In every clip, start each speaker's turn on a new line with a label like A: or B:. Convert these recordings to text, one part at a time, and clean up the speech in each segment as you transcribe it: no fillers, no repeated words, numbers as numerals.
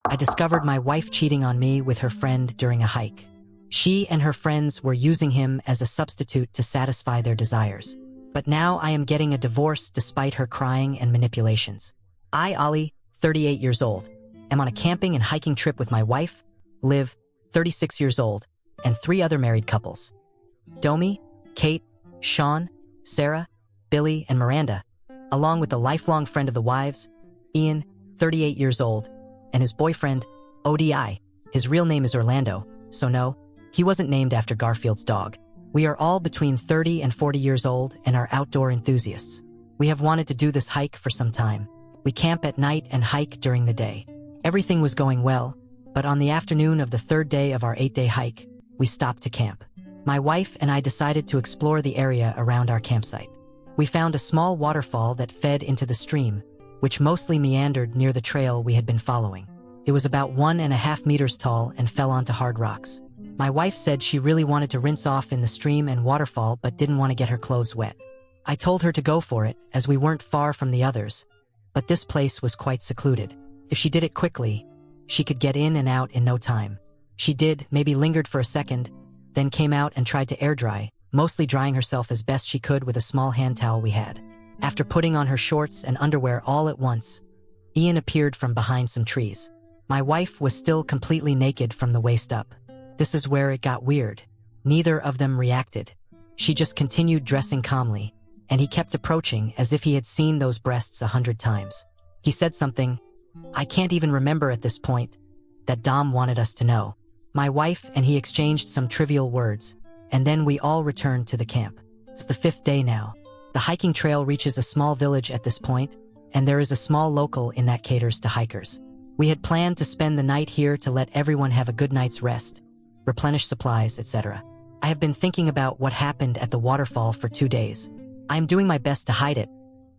A: I discovered my wife cheating on me with her friend during a hike. She and her friends were using him as a substitute to satisfy their desires. But now I am getting a divorce despite her crying and manipulations. I, Ollie, 38 years old, am on a camping and hiking trip with my wife, Liv, 36 years old, and 3 other married couples. Domi, Kate, Sean, Sarah, Billy, and Miranda, along with a lifelong friend of the wives, Ian, 38 years old, and his boyfriend, ODI. His real name is Orlando, so no, he wasn't named after Garfield's dog. We are all between 30 and 40 years old and are outdoor enthusiasts. We have wanted to do this hike for some time. We camp at night and hike during the day. Everything was going well, but on the afternoon of the 3rd day of our 8-day hike, we stopped to camp. My wife and I decided to explore the area around our campsite. We found a small waterfall that fed into the stream, which mostly meandered near the trail we had been following. It was about 1.5 meters tall and fell onto hard rocks. My wife said she really wanted to rinse off in the stream and waterfall but didn't want to get her clothes wet. I told her to go for it, as we weren't far from the others, but this place was quite secluded. If she did it quickly, she could get in and out in no time. She did, maybe lingered for a second, then came out and tried to air dry, mostly drying herself as best she could with a small hand towel we had. After putting on her shorts and underwear all at once, Ian appeared from behind some trees. My wife was still completely naked from the waist up. This is where it got weird. Neither of them reacted. She just continued dressing calmly, and he kept approaching as if he had seen those breasts 100 times. He said something, I can't even remember at this point, that Dom wanted us to know. My wife and he exchanged some trivial words, and then we all returned to the camp. It's the 5th day now. The hiking trail reaches a small village at this point, and there is a small local in that caters to hikers. We had planned to spend the night here to let everyone have a good night's rest, replenish supplies, etc. I have been thinking about what happened at the waterfall for 2 days. I am doing my best to hide it,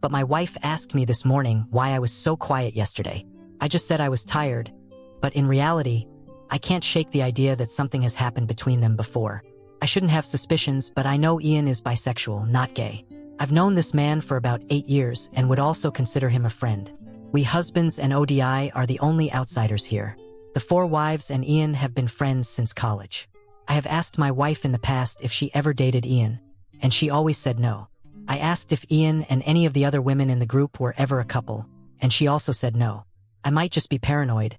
A: but my wife asked me this morning why I was so quiet yesterday. I just said I was tired, but in reality, I can't shake the idea that something has happened between them before. I shouldn't have suspicions, but I know Ian is bisexual, not gay. I've known this man for about 8 years and would also consider him a friend. We husbands and ODI are the only outsiders here. The 4 wives and Ian have been friends since college. I have asked my wife in the past if she ever dated Ian, and she always said no. I asked if Ian and any of the other women in the group were ever a couple, and she also said no. I might just be paranoid,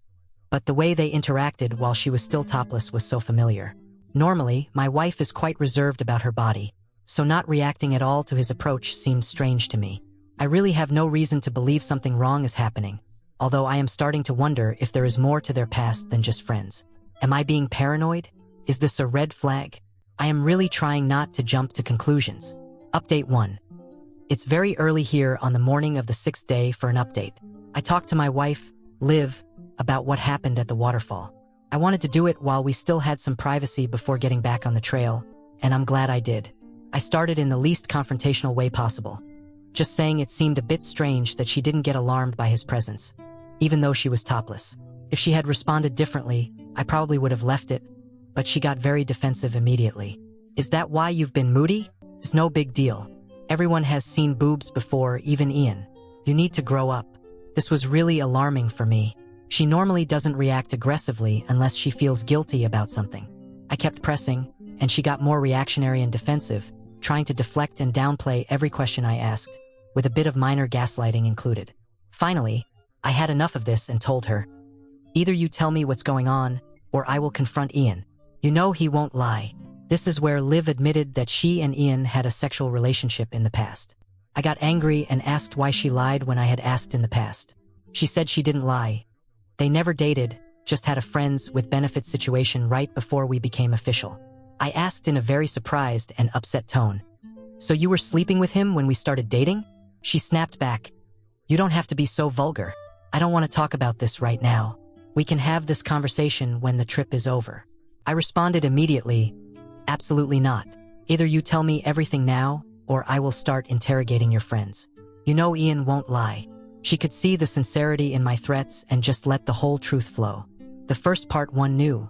A: but the way they interacted while she was still topless was so familiar. Normally, my wife is quite reserved about her body, so not reacting at all to his approach seemed strange to me. I really have no reason to believe something wrong is happening, although I am starting to wonder if there is more to their past than just friends. Am I being paranoid? Is this a red flag? I am really trying not to jump to conclusions. Update 1. It's very early here on the morning of the 6th day for an update. I talked to my wife, Liv, about what happened at the waterfall. I wanted to do it while we still had some privacy before getting back on the trail, and I'm glad I did. I started in the least confrontational way possible, just saying it seemed a bit strange that she didn't get alarmed by his presence, even though she was topless. If she had responded differently, I probably would have left it, but she got very defensive immediately. Is that why you've been moody? It's no big deal. Everyone has seen boobs before, even Ian. You need to grow up. This was really alarming for me. She normally doesn't react aggressively unless she feels guilty about something. I kept pressing, and she got more reactionary and defensive, trying to deflect and downplay every question I asked, with a bit of minor gaslighting included. Finally, I had enough of this and told her, either you tell me what's going on, or I will confront Ian. You know he won't lie. This is where Liv admitted that she and Ian had a sexual relationship in the past. I got angry and asked why she lied when I had asked in the past. She said she didn't lie. They never dated, just had a friends with benefits situation right before we became official. I asked in a very surprised and upset tone, so you were sleeping with him when we started dating? She snapped back, you don't have to be so vulgar. I don't want to talk about this right now. We can have this conversation when the trip is over. I responded immediately, absolutely not. Either you tell me everything now, or I will start interrogating your friends. You know Ian won't lie. She could see the sincerity in my threats and just let the whole truth flow. The first part one knew.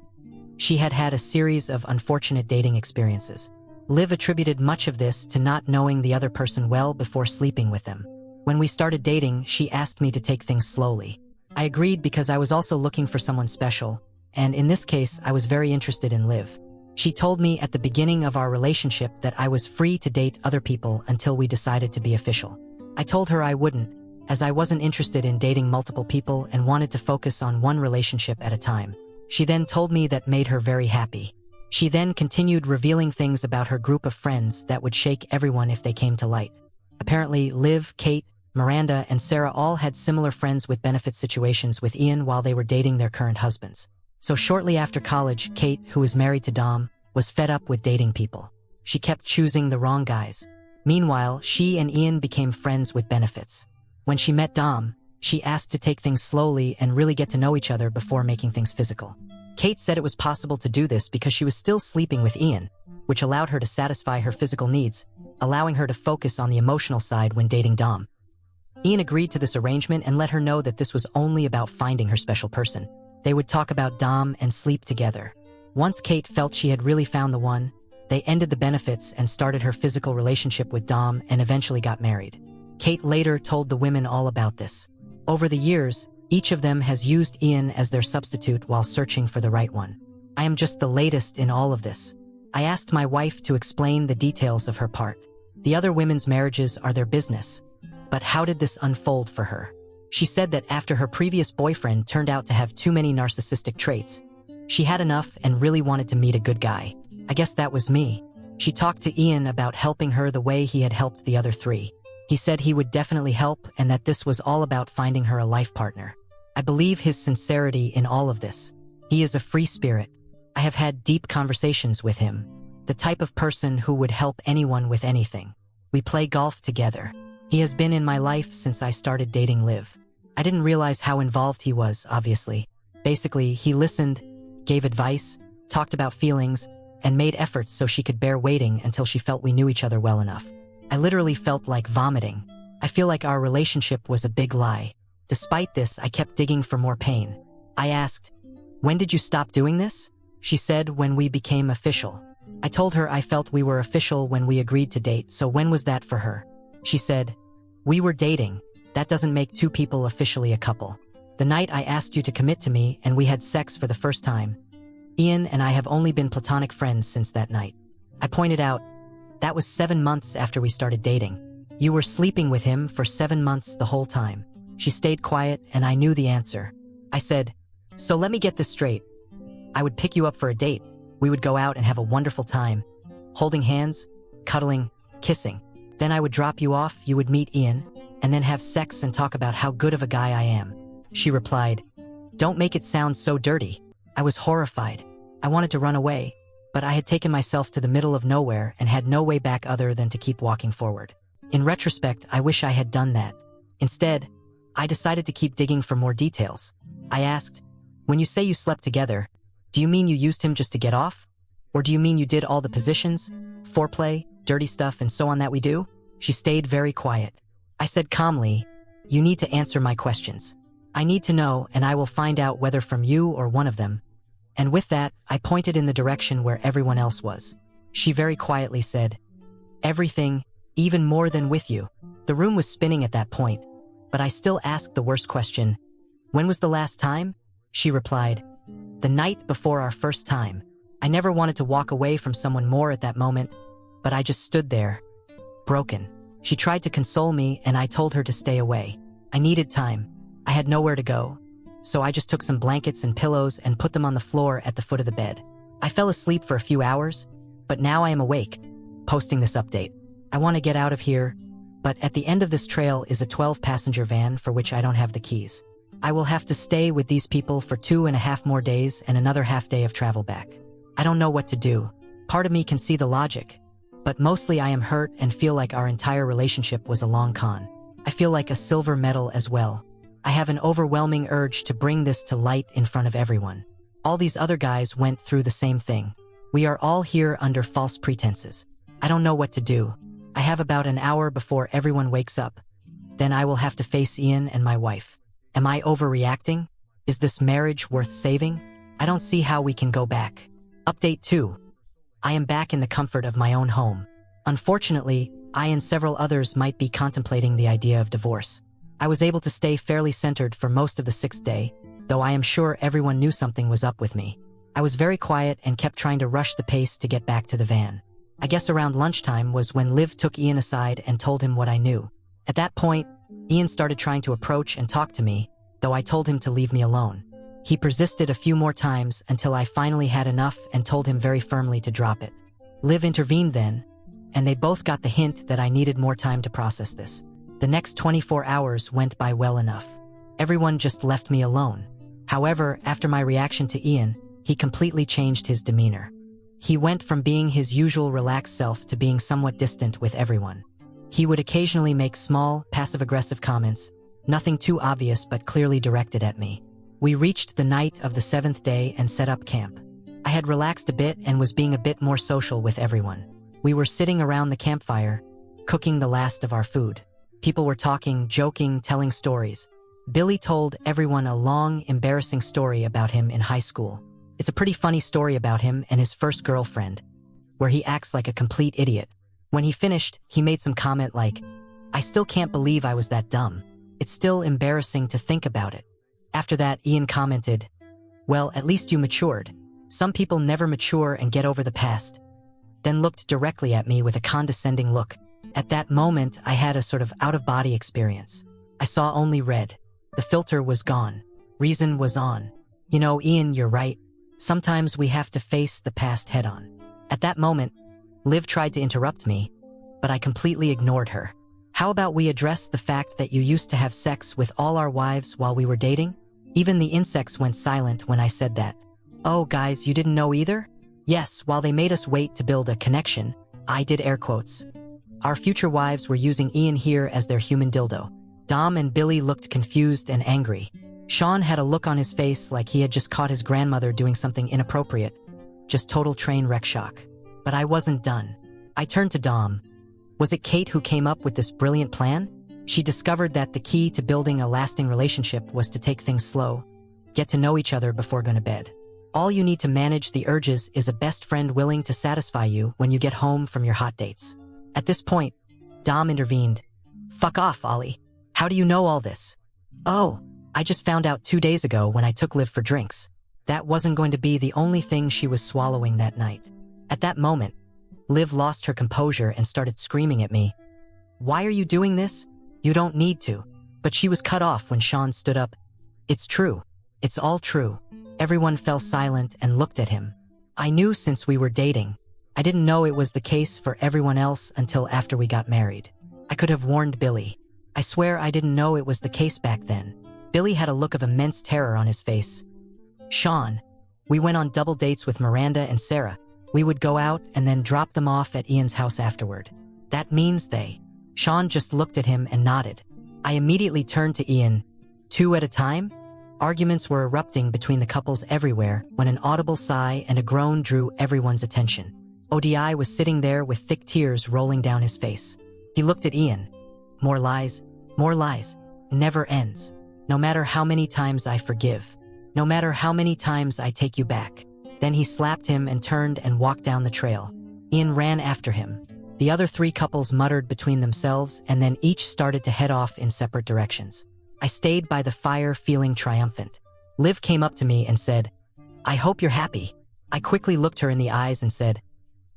A: She had had a series of unfortunate dating experiences. Liv attributed much of this to not knowing the other person well before sleeping with them. When we started dating, she asked me to take things slowly. I agreed because I was also looking for someone special, and in this case, I was very interested in Liv. She told me at the beginning of our relationship that I was free to date other people until we decided to be official. I told her I wouldn't, as I wasn't interested in dating multiple people and wanted to focus on one relationship at a time. She then told me that made her very happy. She then continued revealing things about her group of friends that would shake everyone if they came to light. Apparently, Liv, Kate, Miranda, and Sarah all had similar friends with benefit situations with Ian while they were dating their current husbands. So shortly after college, Kate, who was married to Dom, was fed up with dating people. She kept choosing the wrong guys. Meanwhile, she and Ian became friends with benefits. When she met Dom, she asked to take things slowly and really get to know each other before making things physical. Kate said it was possible to do this because she was still sleeping with Ian, which allowed her to satisfy her physical needs, allowing her to focus on the emotional side when dating Dom. Ian agreed to this arrangement and let her know that this was only about finding her special person. They would talk about Dom and sleep together. Once Kate felt she had really found the one, they ended the benefits and started her physical relationship with Dom and eventually got married. Kate later told the women all about this. Over the years, each of them has used Ian as their substitute while searching for the right one. I am just the latest in all of this. I asked my wife to explain the details of her part. The other women's marriages are their business. But how did this unfold for her? She said that after her previous boyfriend turned out to have too many narcissistic traits, she had enough and really wanted to meet a good guy. I guess that was me. She talked to Ian about helping her the way he had helped the other three. He said he would definitely help and that this was all about finding her a life partner. I believe his sincerity in all of this. He is a free spirit. I have had deep conversations with him. The type of person who would help anyone with anything. We play golf together. He has been in my life since I started dating Liv. I didn't realize how involved he was, obviously. Basically, he listened, gave advice, talked about feelings, and made efforts so she could bear waiting until she felt we knew each other well enough. I literally felt like vomiting. I feel like our relationship was a big lie. Despite this, I kept digging for more pain. I asked, "When did you stop doing this?" She said, "When we became official." I told her I felt we were official when we agreed to date, so when was that for her? She said, "We were dating. That doesn't make two people officially a couple. The night I asked you to commit to me and we had sex for the first time. Ian and I have only been platonic friends since that night." I pointed out, "That was 7 months after we started dating. You were sleeping with him for 7 months the whole time." She stayed quiet and I knew the answer. I said, "So let me get this straight. I would pick you up for a date. We would go out and have a wonderful time, holding hands, cuddling, kissing. Then I would drop you off, you would meet Ian, and then have sex and talk about how good of a guy I am." She replied, "Don't make it sound so dirty." I was horrified. I wanted to run away, but I had taken myself to the middle of nowhere and had no way back other than to keep walking forward. In retrospect, I wish I had done that. Instead, I decided to keep digging for more details. I asked, "When you say you slept together, do you mean you used him just to get off? Or do you mean you did all the positions, foreplay, dirty stuff, and so on that we do?" She stayed very quiet. I said calmly, "You need to answer my questions. I need to know, and I will find out whether from you or one of them." And with that, I pointed in the direction where everyone else was. She very quietly said, "Everything, even more than with you." The room was spinning at that point, but I still asked the worst question. "When was the last time?" She replied, "The night before our first time." I never wanted to walk away from someone more at that moment, but I just stood there, broken. She tried to console me and I told her to stay away. I needed time. I had nowhere to go. So I just took some blankets and pillows and put them on the floor at the foot of the bed. I fell asleep for a few hours, but now I am awake, posting this update. I want to get out of here, but at the end of this trail is a 12-passenger van for which I don't have the keys. I will have to stay with these people for 2.5 more days and another half day of travel back. I don't know what to do. Part of me can see the logic, but mostly I am hurt and feel like our entire relationship was a long con. I feel like a silver medal as well. I have an overwhelming urge to bring this to light in front of everyone. All these other guys went through the same thing. We are all here under false pretenses. I don't know what to do. I have about an hour before everyone wakes up. Then I will have to face Ian and my wife. Am I overreacting? Is this marriage worth saving? I don't see how we can go back. Update 2. I am back in the comfort of my own home. Unfortunately, I and several others might be contemplating the idea of divorce. I was able to stay fairly centered for most of the 6th day, though I am sure everyone knew something was up with me. I was very quiet and kept trying to rush the pace to get back to the van. I guess around lunchtime was when Liv took Ian aside and told him what I knew. At that point, Ian started trying to approach and talk to me, though I told him to leave me alone. He persisted a few more times until I finally had enough and told him very firmly to drop it. Liv intervened then, and they both got the hint that I needed more time to process this. The next 24 hours went by well enough. Everyone just left me alone. However, after my reaction to Ian, he completely changed his demeanor. He went from being his usual relaxed self to being somewhat distant with everyone. He would occasionally make small, passive-aggressive comments, nothing too obvious but clearly directed at me. We reached the night of the 7th day and set up camp. I had relaxed a bit and was being a bit more social with everyone. We were sitting around the campfire, cooking the last of our food. People were talking, joking, telling stories. Billy told everyone a long, embarrassing story about him in high school. It's a pretty funny story about him and his first girlfriend, where he acts like a complete idiot. When he finished, he made some comment like, "I still can't believe I was that dumb. It's still embarrassing to think about it." After that, Ian commented, "Well, at least you matured. Some people never mature and get over the past." Then looked directly at me with a condescending look. At that moment, I had a sort of out-of-body experience. I saw only red. The filter was gone. Reason was on. "You know, Ian, you're right. Sometimes we have to face the past head-on." At that moment, Liv tried to interrupt me, but I completely ignored her. "How about we address the fact that you used to have sex with all our wives while we were dating?" Even the insects went silent when I said that. "Oh, guys, you didn't know either?" Yes, while they made us wait to build a connection, I did air quotes. Our future wives were using Ian here as their human dildo. Dom and Billy looked confused and angry. Sean had a look on his face like he had just caught his grandmother doing something inappropriate. Just total train wreck shock. But I wasn't done. I turned to Dom. Was it Kate who came up with this brilliant plan? She discovered that the key to building a lasting relationship was to take things slow, get to know each other before going to bed. All you need to manage the urges is a best friend willing to satisfy you when you get home from your hot dates. At this point, Dom intervened. "Fuck off, Ollie. How do you know all this?" "Oh, I just found out 2 days ago when I took Liv for drinks. That wasn't going to be the only thing she was swallowing that night." At that moment, Liv lost her composure and started screaming at me. "Why are you doing this? You don't need to." But she was cut off when Sean stood up. "It's true. It's all true." Everyone fell silent and looked at him. I knew since we were dating. I didn't know it was the case for everyone else until after we got married. I could have warned Billy. I swear I didn't know it was the case back then. Billy had a look of immense terror on his face. "Sean, we went on double dates with Miranda and Sarah. We would go out and then drop them off at Ian's house afterward. That means they." Sean just looked at him and nodded. I immediately turned to Ian. "2 at a time?" Arguments were erupting between the couples everywhere when an audible sigh and a groan drew everyone's attention. ODI was sitting there with thick tears rolling down his face. He looked at Ian. More lies. Never ends. No matter how many times I forgive. No matter how many times I take you back." Then he slapped him and turned and walked down the trail. Ian ran after him. The other 3 couples muttered between themselves and then each started to head off in separate directions. I stayed by the fire feeling triumphant. Liv came up to me and said, "I hope you're happy." I quickly looked her in the eyes and said,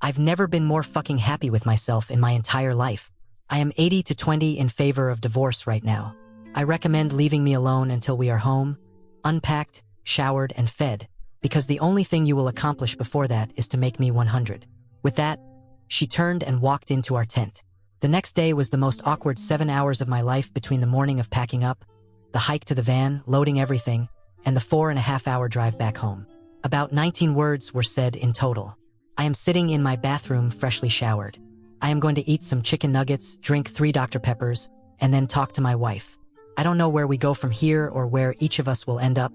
A: "I've never been more fucking happy with myself in my entire life. I am 80-20 in favor of divorce right now. I recommend leaving me alone until we are home, unpacked, showered, and fed, because the only thing you will accomplish before that is to make me 100. With that, she turned and walked into our tent. The next day was the most awkward 7 hours of my life between the morning of packing up, the hike to the van, loading everything, and the 4.5-hour drive back home. About 19 words were said in total. I am sitting in my bathroom freshly showered. I am going to eat some chicken nuggets, drink 3 Dr. Peppers, and then talk to my wife. I don't know where we go from here or where each of us will end up,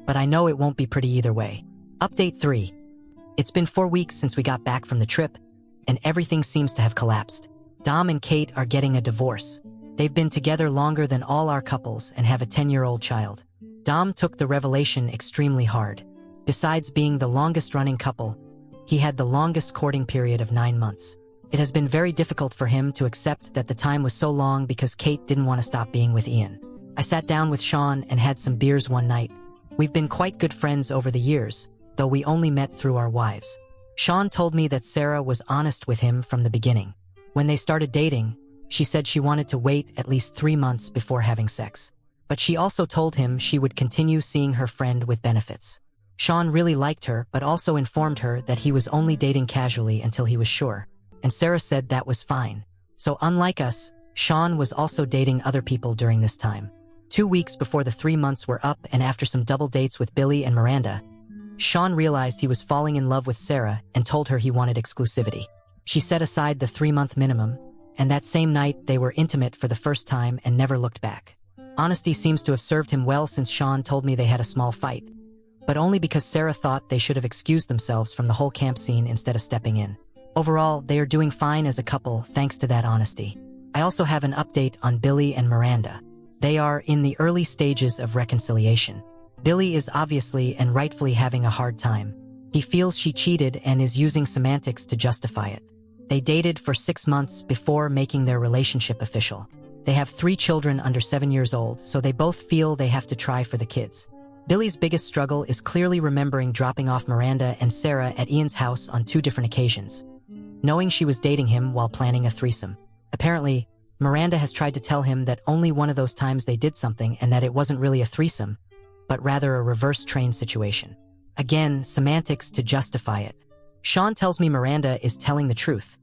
A: but I know it won't be pretty either way. Update 3. It's been 4 weeks since we got back from the trip, and everything seems to have collapsed. Dom and Kate are getting a divorce. They've been together longer than all our couples and have a 10-year-old child. Dom took the revelation extremely hard. Besides being the longest-running couple, he had the longest courting period of 9 months. It has been very difficult for him to accept that the time was so long because Kate didn't want to stop being with Ian. I sat down with Sean and had some beers one night. We've been quite good friends over the years, though we only met through our wives. Sean told me that Sarah was honest with him from the beginning. When they started dating, she said she wanted to wait at least 3 months before having sex. But she also told him she would continue seeing her friend with benefits. Sean really liked her, but also informed her that he was only dating casually until he was sure. And Sarah said that was fine. So unlike us, Sean was also dating other people during this time. 2 weeks before the 3 months were up and after some double dates with Billy and Miranda, Sean realized he was falling in love with Sarah and told her he wanted exclusivity. She set aside the 3-month minimum, and that same night they were intimate for the first time and never looked back. Honesty seems to have served him well since Sean told me they had a small fight, but only because Sarah thought they should have excused themselves from the whole camp scene instead of stepping in. Overall, they are doing fine as a couple thanks to that honesty. I also have an update on Billy and Miranda. They are in the early stages of reconciliation. Billy is obviously and rightfully having a hard time. He feels she cheated and is using semantics to justify it. They dated for 6 months before making their relationship official. They have 3 children under 7 years old, so they both feel they have to try for the kids. Billy's biggest struggle is clearly remembering dropping off Miranda and Sarah at Ian's house on 2 different occasions, knowing she was dating him while planning a threesome. Apparently, Miranda has tried to tell him that only one of those times they did something and that it wasn't really a threesome, but rather a reverse train situation. Again, semantics to justify it. Sean tells me Miranda is telling the truth,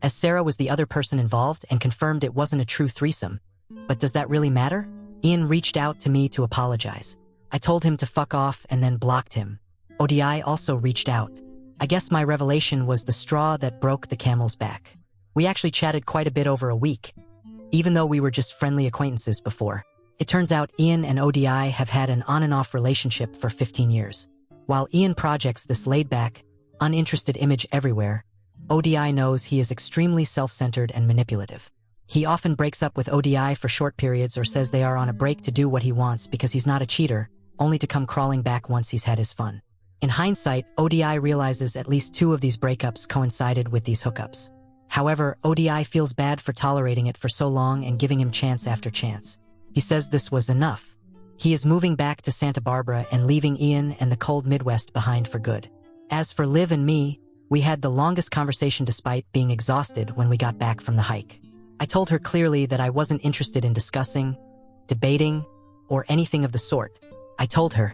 A: as Sarah was the other person involved and confirmed it wasn't a true threesome. But does that really matter? Ian reached out to me to apologize. I told him to fuck off and then blocked him. ODI also reached out. I guess my revelation was the straw that broke the camel's back. We actually chatted quite a bit over a week, even though we were just friendly acquaintances before. It turns out Ian and ODI have had an on and off relationship for 15 years. While Ian projects this laid-back, uninterested image everywhere, ODI knows he is extremely self-centered and manipulative. He often breaks up with ODI for short periods or says they are on a break to do what he wants because he's not a cheater, only to come crawling back once he's had his fun. In hindsight, ODI realizes at least 2 of these breakups coincided with these hookups. However, ODI feels bad for tolerating it for so long and giving him chance after chance. He says this was enough. He is moving back to Santa Barbara and leaving Ian and the cold Midwest behind for good. As for Liv and me, we had the longest conversation despite being exhausted when we got back from the hike. I told her clearly that I wasn't interested in discussing, debating, or anything of the sort. I told her,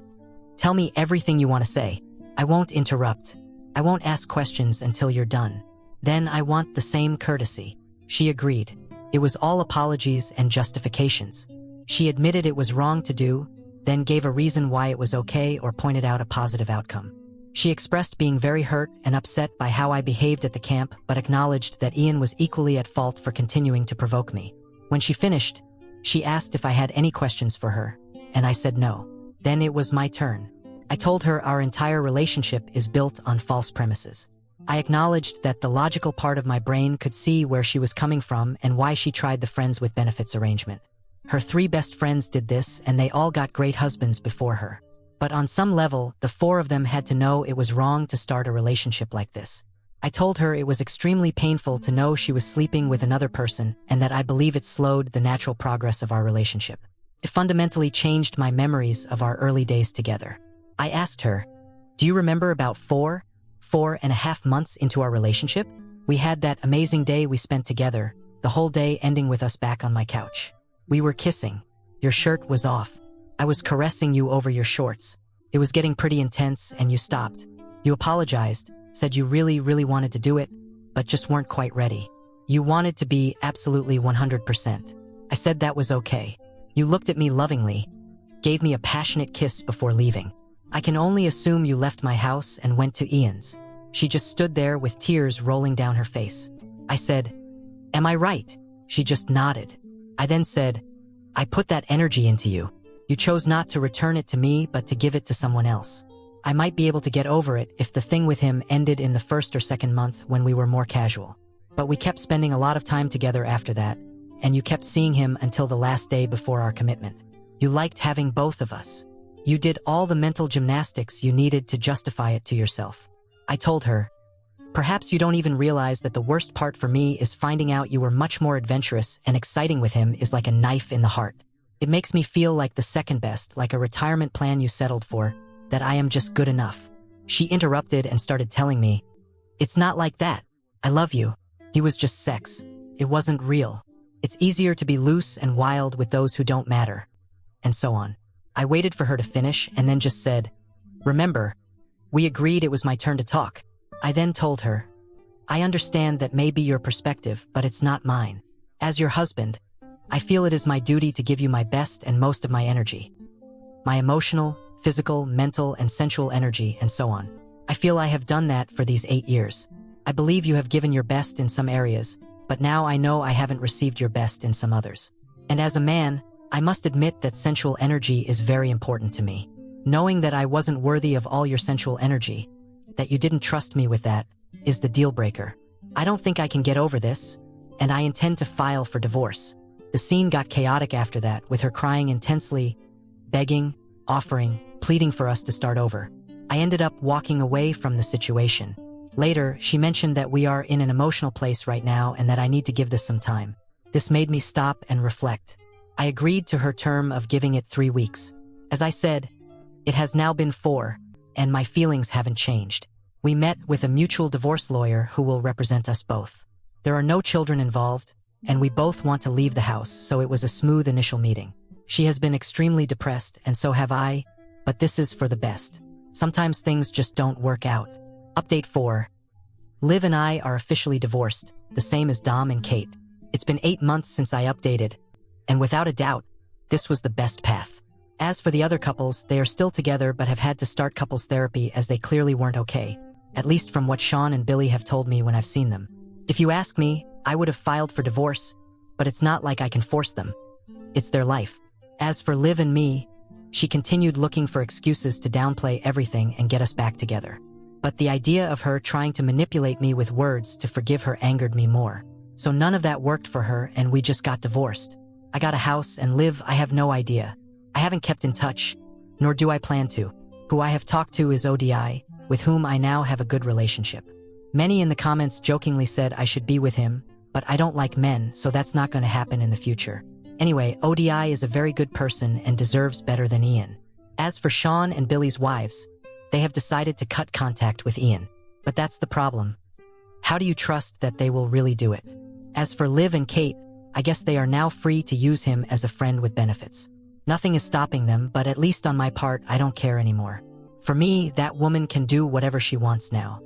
A: "Tell me everything you want to say. I won't interrupt. I won't ask questions until you're done. Then I want the same courtesy." She agreed. It was all apologies and justifications. She admitted it was wrong to do, then gave a reason why it was okay or pointed out a positive outcome. She expressed being very hurt and upset by how I behaved at the camp, but acknowledged that Ian was equally at fault for continuing to provoke me. When she finished, she asked if I had any questions for her, and I said no. Then it was my turn. I told her our entire relationship is built on false premises. I acknowledged that the logical part of my brain could see where she was coming from and why she tried the friends with benefits arrangement. Her 3 best friends did this, and they all got great husbands before her. But on some level, the 4 of them had to know it was wrong to start a relationship like this. I told her it was extremely painful to know she was sleeping with another person and that I believe it slowed the natural progress of our relationship. It fundamentally changed my memories of our early days together. I asked her, "Do you remember about 4.5 months into our relationship? We had that amazing day we spent together, the whole day ending with us back on my couch. We were kissing. Your shirt was off. I was caressing you over your shorts. It was getting pretty intense and you stopped. You apologized, said you really wanted to do it, but just weren't quite ready. You wanted to be absolutely 100%. I said that was okay. You looked at me lovingly, gave me a passionate kiss before leaving. I can only assume you left my house and went to Ian's." She just stood there with tears rolling down her face. I said, "Am I right?" She just nodded. I then said, "I put that energy into you. You chose not to return it to me, but to give it to someone else. I might be able to get over it if the thing with him ended in the 1st or 2nd month when we were more casual. But we kept spending a lot of time together after that, and you kept seeing him until the last day before our commitment. You liked having both of us. You did all the mental gymnastics you needed to justify it to yourself." I told her, "Perhaps you don't even realize that the worst part for me is finding out you were much more adventurous and exciting with him is like a knife in the heart. It makes me feel like the second best, like a retirement plan you settled for, that I am just good enough. She interrupted and started telling me, "It's not like that. I love you. He was just sex. It wasn't real. It's easier to be loose and wild with those who don't matter." And so on. I waited for her to finish and then just said, "Remember, we agreed it was my turn to talk." I then told her, "I understand that may be your perspective, but it's not mine. As your husband, I feel it is my duty to give you my best and most of my energy. My emotional, physical, mental, and sensual energy, and so on. I feel I have done that for these 8 years. I believe you have given your best in some areas, but now I know I haven't received your best in some others. And as a man, I must admit that sensual energy is very important to me. Knowing that I wasn't worthy of all your sensual energy, that you didn't trust me with that, is the deal breaker. I don't think I can get over this, and I intend to file for divorce." The scene got chaotic after that, with her crying intensely, begging, offering, pleading for us to start over. I ended up walking away from the situation. Later, she mentioned that we are in an emotional place right now and that I need to give this some time. This made me stop and reflect. I agreed to her term of giving it 3 weeks. As I said, it has now been 4, and my feelings haven't changed. We met with a mutual divorce lawyer who will represent us both. There are no children involved, and we both want to leave the house, so it was a smooth initial meeting. She has been extremely depressed, and so have I, but this is for the best. Sometimes things just don't work out. Update 4. Liv and I are officially divorced, the same as Dom and Kate. It's been 8 months since I updated, and without a doubt, this was the best path. As for the other couples, they are still together but have had to start couples therapy as they clearly weren't okay, at least from what Sean and Billy have told me when I've seen them. If you ask me, I would have filed for divorce, but it's not like I can force them. It's their life. As for Liv and me, she continued looking for excuses to downplay everything and get us back together. But the idea of her trying to manipulate me with words to forgive her angered me more. So none of that worked for her and we just got divorced. I got a house and Liv, I have no idea. I haven't kept in touch, nor do I plan to. Who I have talked to is ODI, with whom I now have a good relationship. Many in the comments jokingly said I should be with him, but I don't like men, so that's not going to happen in the future. Anyway, ODI is a very good person and deserves better than Ian. As for Sean and Billy's wives, they have decided to cut contact with Ian. But that's the problem. How do you trust that they will really do it? As for Liv and Kate, I guess they are now free to use him as a friend with benefits. Nothing is stopping them, but at least on my part, I don't care anymore. For me, that woman can do whatever she wants now.